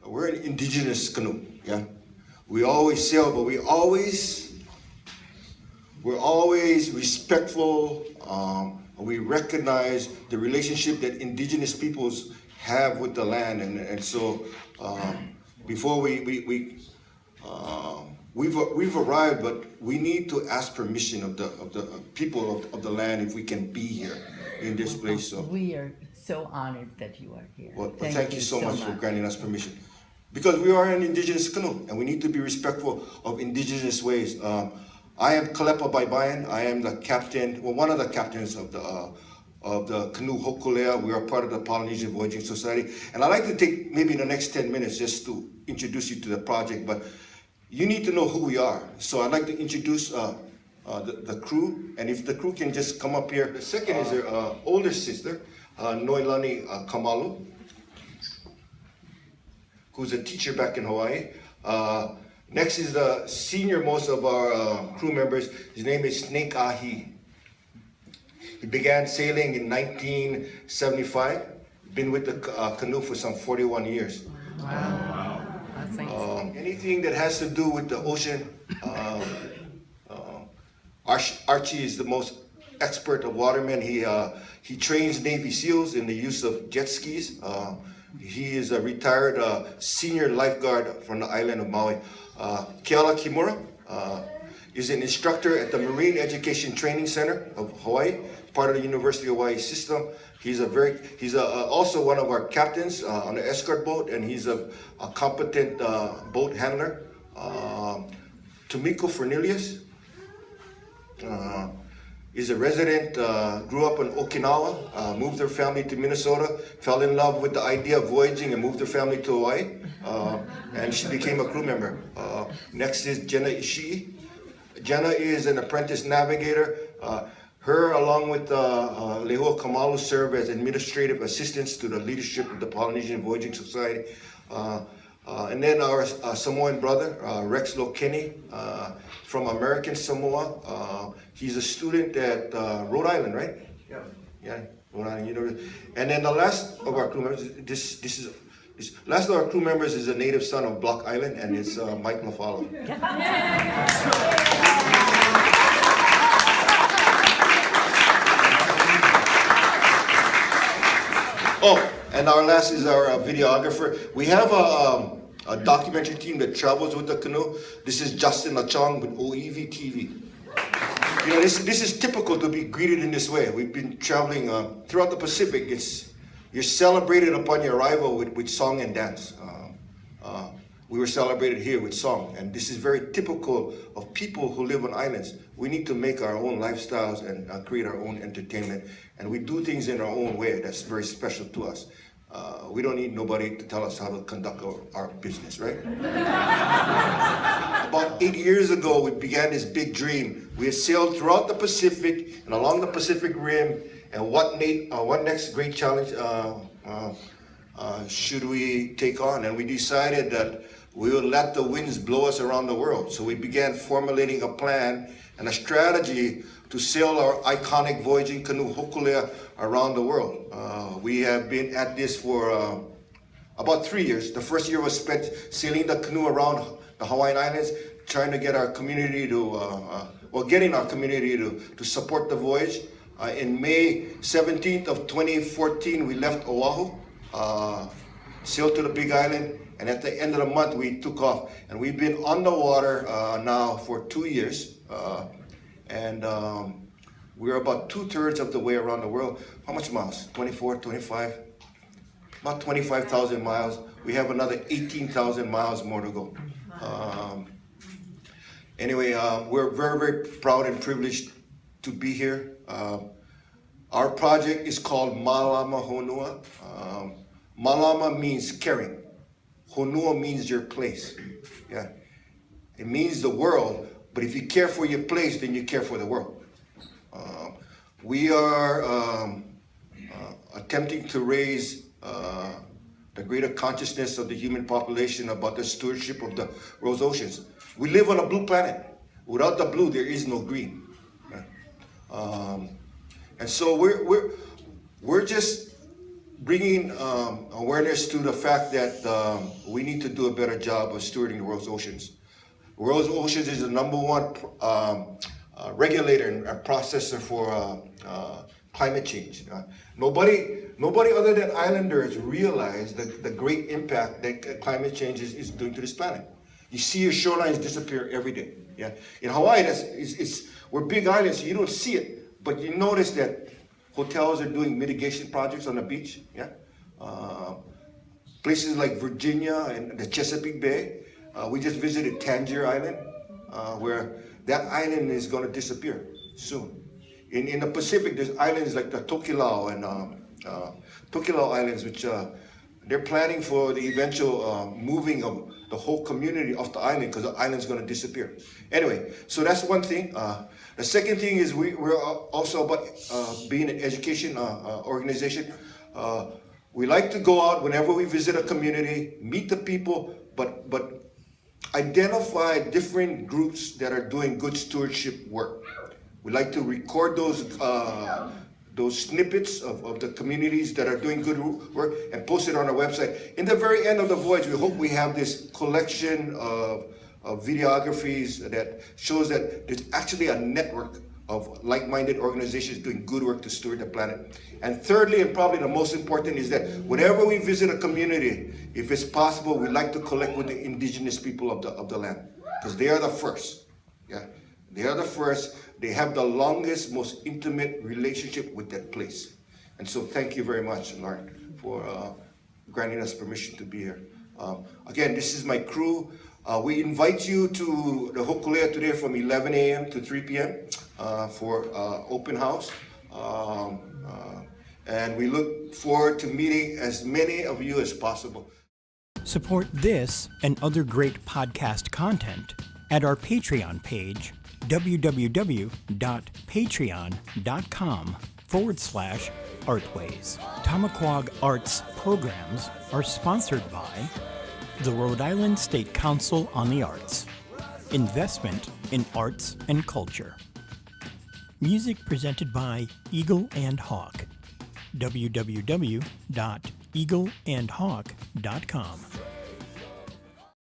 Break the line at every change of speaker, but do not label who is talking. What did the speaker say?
We're an indigenous canoe, yeah. We always sail, but we're always respectful. We recognize the relationship that indigenous peoples have with the land, and so before we've arrived, but we need to ask permission of the people of the land if we can be here in this place. So
we are so honored that you are here.
Well, thank you so much for granting us permission. Because we are an indigenous canoe, and we need to be respectful of indigenous ways. I am Kalepa Baibayan. I am the captain, well, one of the captains of the Canoe Hokulea. We are part of the Polynesian Voyaging Society. And I'd like to take maybe the next 10 minutes just to introduce you to the project, but you need to know who we are. So I'd like to introduce the crew, and if the crew can just come up here. The second is their older sister, Noelani Kamalu, who's a teacher back in Hawaii. Next is the senior most of our crew members. His name is Snake Ahi. He began sailing in 1975. Been with the canoe for some 41 years.
Wow.
Anything that has to do with the ocean, Archie is the most expert of watermen. He trains Navy SEALs in the use of jet skis. He is a retired senior lifeguard from the island of Maui. Keala Kimura is an instructor at the Marine Education Training Center of Hawaii, part of the University of Hawaii system. He's also one of our captains on the escort boat, and he's a competent boat handler. Tomiko Fernelius is a resident, grew up in Okinawa, moved her family to Minnesota, fell in love with the idea of voyaging and moved her family to Hawaii, and she became a crew member. Next is Jenna Ishii. Jenna is an apprentice navigator. Her, along with Lehua Kamalu, serve as administrative assistants to the leadership of the Polynesian Voyaging Society. And then our Samoan brother, Rex Lokeni, from American Samoa. He's a student at Rhode Island, right? Yeah, Rhode Island University. And then the last of our crew members, last of our crew members is a native son of Block Island, and it's Mike Mafalo. Oh, and our last is our videographer. We have a documentary team that travels with the canoe. This is Justin Lachong with OEV TV. You know, this is typical to be greeted in this way. We've been traveling throughout the Pacific. You're celebrated upon your arrival with song and dance. We were celebrated here with song, and this is very typical of people who live on islands. We need to make our own lifestyles and create our own entertainment, and we do things in our own way that's very special to us. We don't need nobody to tell us how to conduct our business, right? About 8 years ago, we began this big dream. We had sailed throughout the Pacific and along the Pacific Rim, and what next great challenge should we take on? And we decided that we would let the winds blow us around the world. So we began formulating a plan and a strategy to sail our iconic voyaging canoe Hokulea around the world. We have been at this for about 3 years. The first year was spent sailing the canoe around the Hawaiian Islands, trying to get our community getting our community to support the voyage. In May 17th of 2014, we left Oahu, sailed to the Big Island, and at the end of the month, we took off. And we've been on the water now for 2 years. We're about 2/3 of the way around the world. How much miles? 24, 25? About 25,000 miles. We have another 18,000 miles more to go. Anyway, we're very, very proud and privileged to be here. Our project is called Malama Honua. Malama means caring. Honua means your place. Yeah, it means the world. But if you care for your place, then you care for the world. We are attempting to raise the greater consciousness of the human population about the stewardship of the world's oceans. We live on a blue planet. Without the blue, there is no green. Right? And so we're just bringing awareness to the fact that we need to do a better job of stewarding the world's oceans. The world's oceans is the #1 regulator and processor for climate change. Nobody other than islanders realize the great impact that climate change is doing to this planet. You see your shorelines disappear every day. Yeah, in Hawaii, we're big islands, so you don't see it, but you notice that hotels are doing mitigation projects on the beach. Yeah, places like Virginia and the Chesapeake Bay. We just visited Tangier Island, where that island is going to disappear soon. In the Pacific, there's islands like the Tokelau and Tokelau Islands, which they're planning for the eventual moving of the whole community off the island because the island's going to disappear. Anyway, so that's one thing. The second thing is we're also about being an education organization. We like to go out whenever we visit a community, meet the people, but identify different groups that are doing good stewardship work. We like to record those snippets of the communities that are doing good work and post it on our website. In the very end of the voyage, we hope we have this collection of videographies that shows that there's actually a network of like-minded organizations doing good work to steward the planet. And thirdly, and probably the most important, is that whenever we visit a community, if it's possible, we like to collect with the indigenous people of the land, because they are the first. Yeah, they are the first. They have the longest, most intimate relationship with that place. And so thank you very much, Lauren, for granting us permission to be here. Again, this is my crew. We invite you to the Hokulea today from 11 a.m. to 3 p.m. For open house. And we look forward to meeting as many of you as possible.
Support this and other great podcast content at our Patreon page, www.patreon.com/artways. Tamaquag Arts programs are sponsored by the Rhode Island State Council on the Arts. Investment in arts and culture. Music presented by Eagle and Hawk. www.eagleandhawk.com.